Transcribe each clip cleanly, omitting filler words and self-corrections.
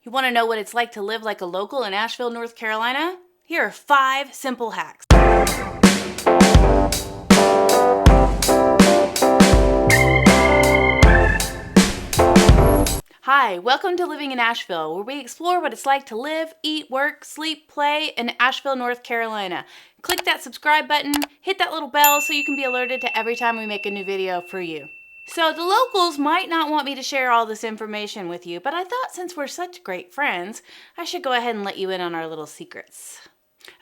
You want to know what it's like to live like a local in Asheville, North Carolina? Here are 5 simple hacks. Hi, welcome to Living in Asheville, where we explore what it's like to live, eat, work, sleep, play in Asheville, North Carolina. Click that subscribe button, hit that little bell so you can be alerted to every time we make a new video for you. So the locals might not want me to share all this information with you, but I thought since we're such great friends, I should go ahead and let you in on our little secrets.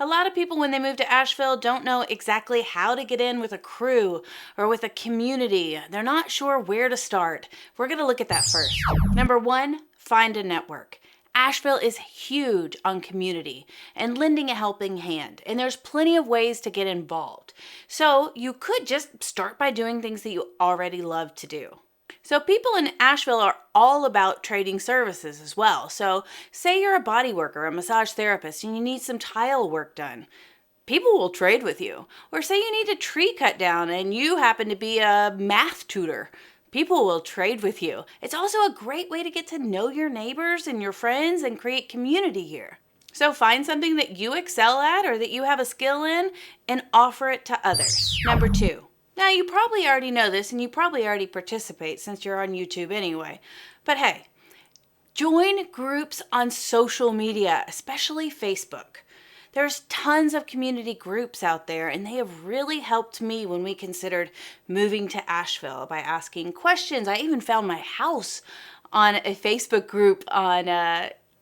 A lot of people when they move to Asheville don't know exactly how to get in with a crew or with a community. They're not sure where to start. We're going to look at that first. Number 1, find a network. Asheville is huge on community and lending a helping hand, and there's plenty of ways to get involved. So you could just start by doing things that you already love to do. So people in Asheville are all about trading services as well. So say you're a body worker, a massage therapist, and you need some tile work done. People will trade with you. Or say you need a tree cut down and you happen to be a math tutor. People will trade with you. It's also a great way to get to know your neighbors and your friends and create community here. So find something that you excel at or that you have a skill in and offer it to others. Number 2. Now, you probably already know this and you probably already participate since you're on YouTube anyway. But hey, join groups on social media, especially Facebook. There's tons of community groups out there and they have really helped me when we considered moving to Asheville by asking questions. I even found my house on a Facebook group on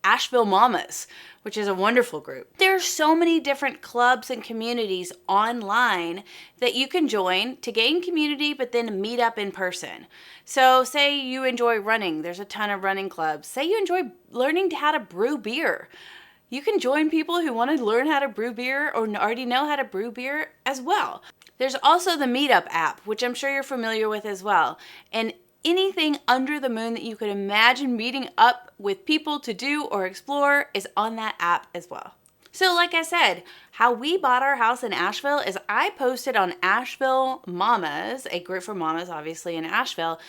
Asheville Mamas, which is a wonderful group. There are so many different clubs and communities online that you can join to gain community, but then meet up in person. So say you enjoy running, there's a ton of running clubs. Say you enjoy learning how to brew beer. You can join people who want to learn how to brew beer or already know how to brew beer as well. There's also the Meetup app, which I'm sure you're familiar with as well. And anything under the moon that you could imagine meeting up with people to do or explore is on that app as well. So like I said, how we bought our house in Asheville is I posted on Asheville Mamas, a group for mamas obviously in Asheville,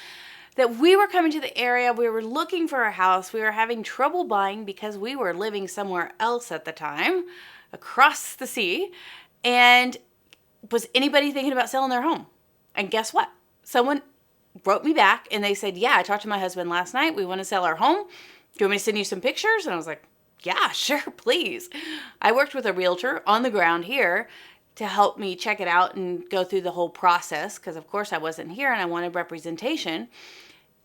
that we were coming to the area, we were looking for a house, we were having trouble buying because we were living somewhere else at the time, across the sea, and was anybody thinking about selling their home? And guess what? Someone wrote me back and they said, yeah, I talked to my husband last night, we want to sell our home. Do you want me to send you some pictures? And I was like, yeah, sure, please. I worked with a realtor on the ground here to help me check it out and go through the whole process because of course I wasn't here and I wanted representation.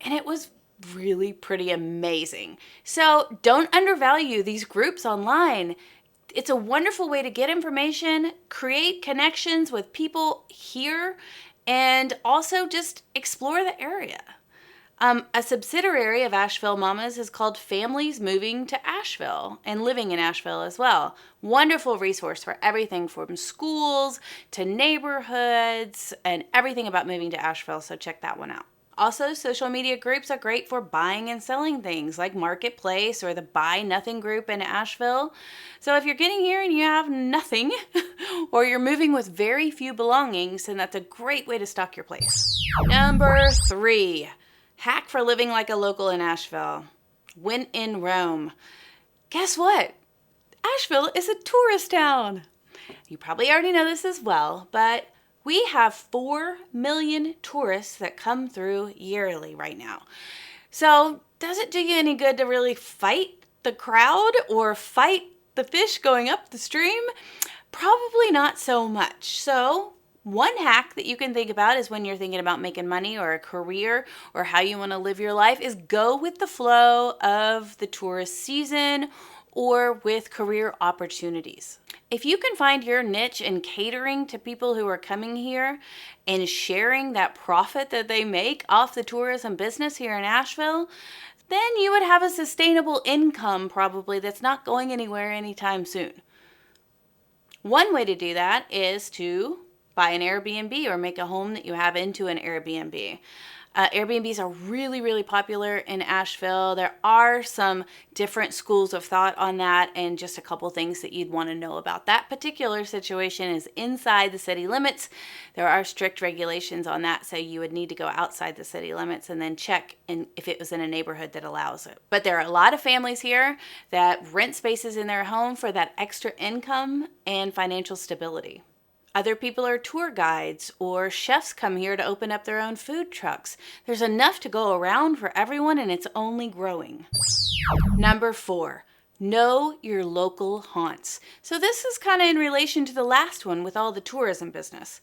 And it was really pretty amazing. So don't undervalue these groups online. It's a wonderful way to get information, create connections with people here, and also just explore the area. A subsidiary of Asheville Mamas is called Families Moving to Asheville and Living in Asheville as well. Wonderful resource for everything from schools to neighborhoods and everything about moving to Asheville, so check that one out. Also, social media groups are great for buying and selling things like Marketplace or the Buy Nothing group in Asheville. So if you're getting here and you have nothing or you're moving with very few belongings, then that's a great way to stock your place. Number 3, hack for living like a local in Asheville. When in Rome. Guess what? Asheville is a tourist town. You probably already know this as well, but we have 4 million tourists that come through yearly right now. So does it do you any good to really fight the crowd or fight the fish going up the stream? Probably not so much. So one hack that you can think about is when you're thinking about making money or a career or how you want to live your life is go with the flow of the tourist season or with career opportunities. If you can find your niche in catering to people who are coming here and sharing that profit that they make off the tourism business here in Asheville, then you would have a sustainable income probably that's not going anywhere anytime soon. One way to do that is to buy an Airbnb or make a home that you have into an Airbnb. Airbnbs are really, really popular in Asheville. There are some different schools of thought on that, and just a couple things that you'd want to know about that particular situation is inside the city limits. There are strict regulations on that, so you would need to go outside the city limits and then check if it was in a neighborhood that allows it. But there are a lot of families here that rent spaces in their home for that extra income and financial stability. Other people are tour guides, or chefs come here to open up their own food trucks. There's enough to go around for everyone, and it's only growing. Number 4, know your local haunts. So this is kind of in relation to the last one with all the tourism business.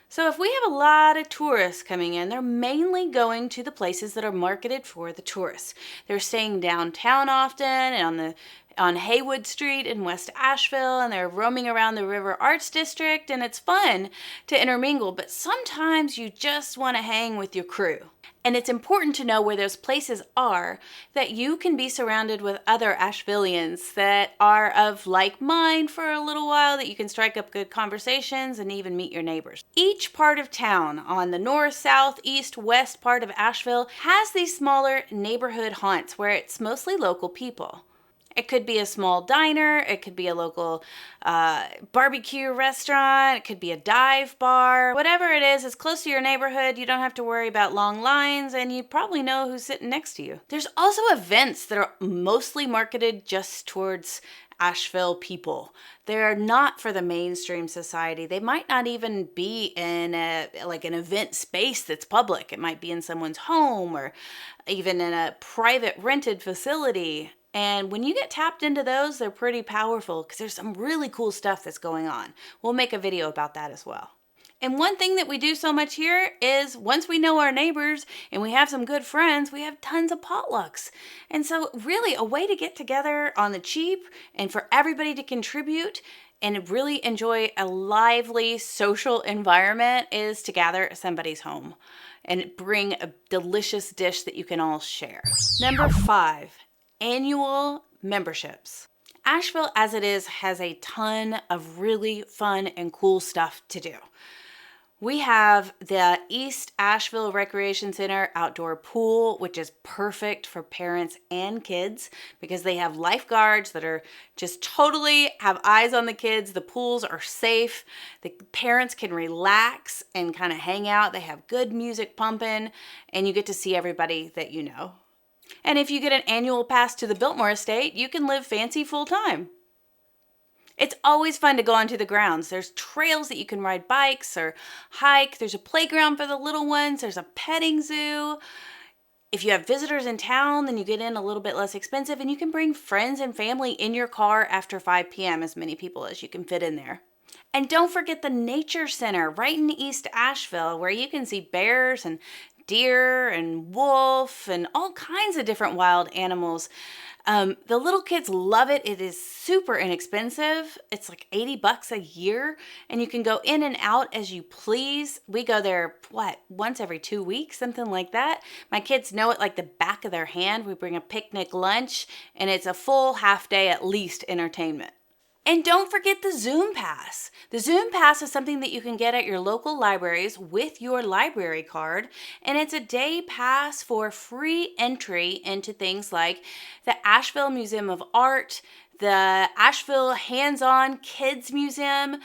So if we have a lot of tourists coming in, they're mainly going to the places that are marketed for the tourists. They're staying downtown often and on Haywood Street in West Asheville, and they're roaming around the River Arts District, and it's fun to intermingle, but sometimes you just want to hang with your crew. And it's important to know where those places are, that you can be surrounded with other Ashevilleans that are of like mind for a little while, that you can strike up good conversations and even meet your neighbors. Each part of town on the north, south, east, west part of Asheville has these smaller neighborhood haunts where it's mostly local people. It could be a small diner, it could be a local barbecue restaurant, it could be a dive bar. Whatever it is, it's close to your neighborhood, you don't have to worry about long lines, and you probably know who's sitting next to you. There's also events that are mostly marketed just towards Asheville people. They're not for the mainstream society. They might not even be in an event space that's public. It might be in someone's home or even in a private rented facility. And when you get tapped into those, they're pretty powerful because there's some really cool stuff that's going on. We'll make a video about that as well. And one thing that we do so much here is once we know our neighbors and we have some good friends, we have tons of potlucks. And so really a way to get together on the cheap and for everybody to contribute and really enjoy a lively social environment is to gather at somebody's home and bring a delicious dish that you can all share. Number 5. Annual memberships. Asheville, as it is, has a ton of really fun and cool stuff to do. We have the East Asheville Recreation Center outdoor pool, which is perfect for parents and kids because they have lifeguards that are just totally have eyes on the kids. The pools are safe. The parents can relax and kind of hang out. They have good music pumping, and you get to see everybody that you know. And if you get an annual pass to the Biltmore Estate, you can live fancy full time. It's always fun to go onto the grounds. There's trails that you can ride bikes or hike. There's a playground for the little ones. There's a petting zoo. If you have visitors in town, then you get in a little bit less expensive, and you can bring friends and family in your car after 5 p.m., as many people as you can fit in there. And don't forget the Nature Center right in East Asheville, where you can see bears and deer and wolf and all kinds of different wild animals. The little kids love it. It is super inexpensive. It's like $80 a year, and you can go in and out as you please. We go there, once every 2 weeks, something like that. My kids know it like the back of their hand. We bring a picnic lunch, and it's a full half day at least entertainment. And don't forget the Zoom Pass. The Zoom Pass is something that you can get at your local libraries with your library card, and it's a day pass for free entry into things like the Asheville Museum of Art, the Asheville Hands-On Kids Museum,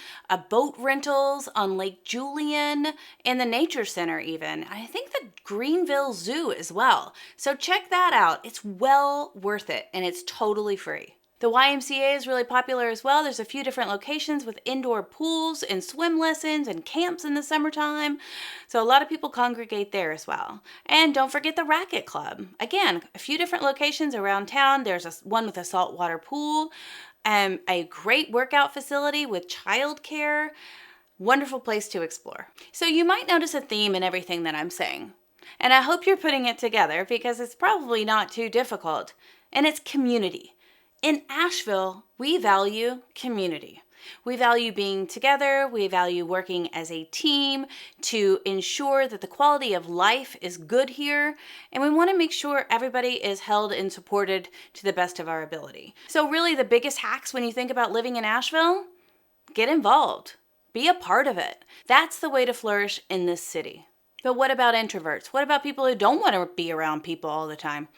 boat rentals on Lake Julian, and the Nature Center even. I think the Greenville Zoo as well. So check that out. It's well worth it, and it's totally free. The YMCA is really popular as well. There's a few different locations with indoor pools and swim lessons and camps in the summertime. So a lot of people congregate there as well. And don't forget the Racquet Club. Again, a few different locations around town. There's one with a saltwater pool, a great workout facility with childcare. Wonderful place to explore. So you might notice a theme in everything that I'm saying. And I hope you're putting it together because it's probably not too difficult. And it's community. In Asheville, we value community. We value being together. We value working as a team to ensure that the quality of life is good here. And we want to make sure everybody is held and supported to the best of our ability. So really the biggest hacks when you think about living in Asheville, get involved. Be a part of it. That's the way to flourish in this city. But what about introverts? What about people who don't want to be around people all the time?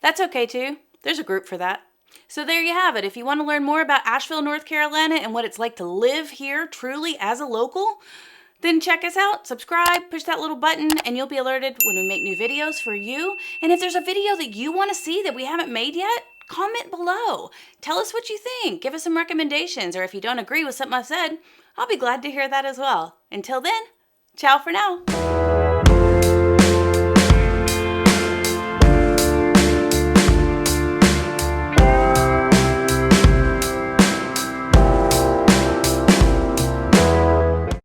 That's okay too. There's a group for that. So there you have it. If you want to learn more about Asheville, North Carolina and what it's like to live here truly as a local, then check us out, subscribe, push that little button, and you'll be alerted when we make new videos for you. And if there's a video that you want to see that we haven't made yet, comment below. Tell us what you think. Give us some recommendations. Or if you don't agree with something I've said, I'll be glad to hear that as well. Until then, ciao for now.